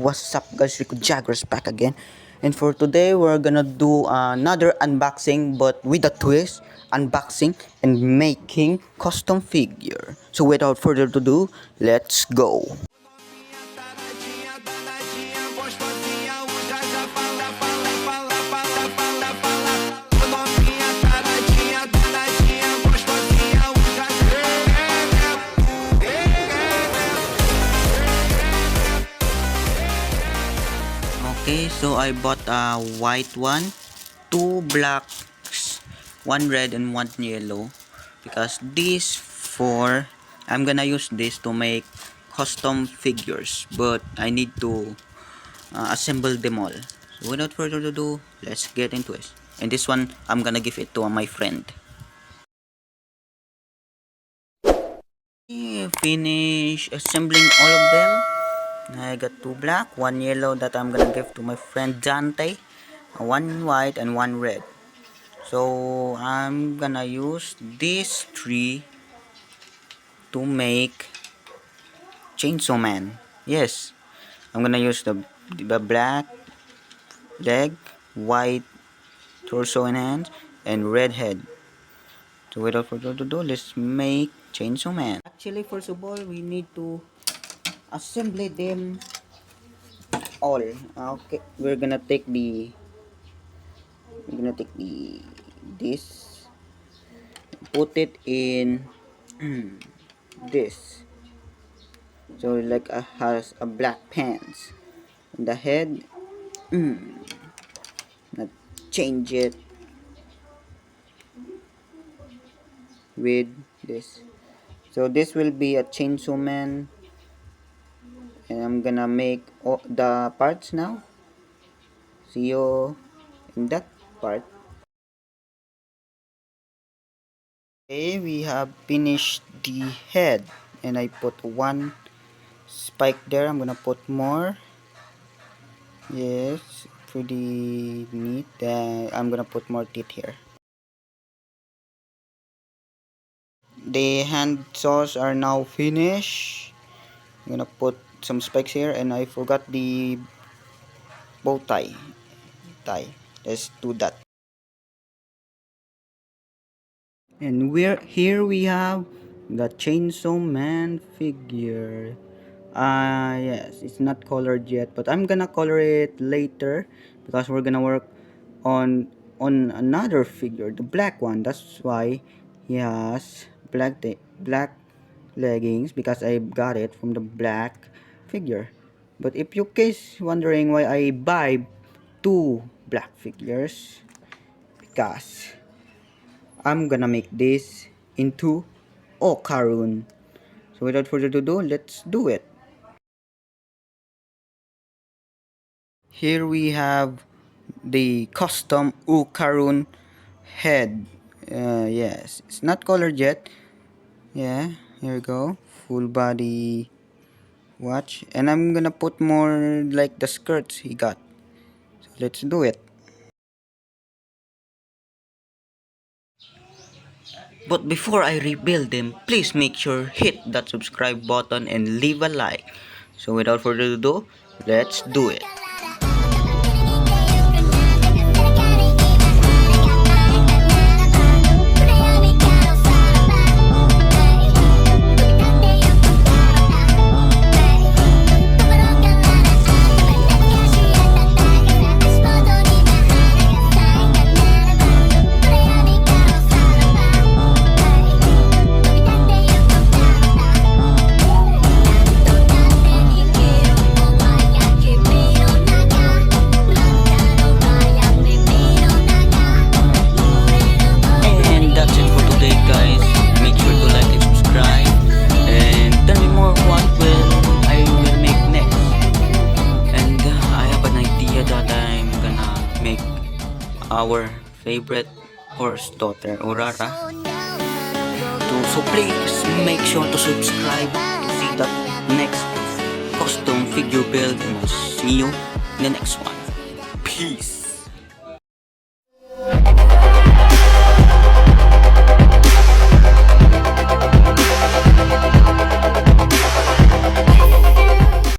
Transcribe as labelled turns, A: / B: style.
A: what's up guys, Rico Jaggers back again. And for today we're gonna do another unboxing, but with a twist. Unboxing and making custom figure. So without further ado, let's go. Okay, so I bought a white one, two blacks, one red and one yellow, because these four, I'm gonna use this to make custom figures, but I need to assemble them all. So without further ado, let's get into it. And this one, I'm gonna give it to my friend. Finish assembling all of them. I got two black, one yellow that I'm gonna give to my friend Dante, one white and one red. So I'm gonna use these three to make Chainsaw Man. Yes, I'm gonna use the black leg, white torso and hands, and red head. So without further ado, let's make Chainsaw Man. Actually, first of all, we need to assemble them all. Okay, we're gonna take this, put it in this, so like has a black pants. The head, not change it with this. So this will be a Chainsaw Man, and I'm gonna make all the parts now. See you in that part. Okay, we have finished the head, and I put one spike there. I'm gonna put more. Yes, pretty neat. Then I'm gonna put more teeth here. The hand saws are now finished. I'm gonna put some spikes here, and I forgot the bow tie. Let's do that. And here we have the Chainsaw Man figure. Yes, it's not colored yet, but I'm gonna color it later because we're gonna work on another figure, the black one. That's why he has black leggings, because I got it from the black figure. But if you guys wondering why I buy two black figures, because I'm gonna make this into okarun. So without further ado, let's do it. Here we have the custom okarun head. Yes, it's not colored yet. Yeah, here we go. Full body watch. And I'm gonna put more like the skirts he got. So let's do it. But before I rebuild them, please make sure hit that subscribe button and leave a like. So without further ado, let's do it. Our favorite horse daughter, Aurora. So please make sure to subscribe to see that next custom figure build, and we'll see you in the next one. Peace.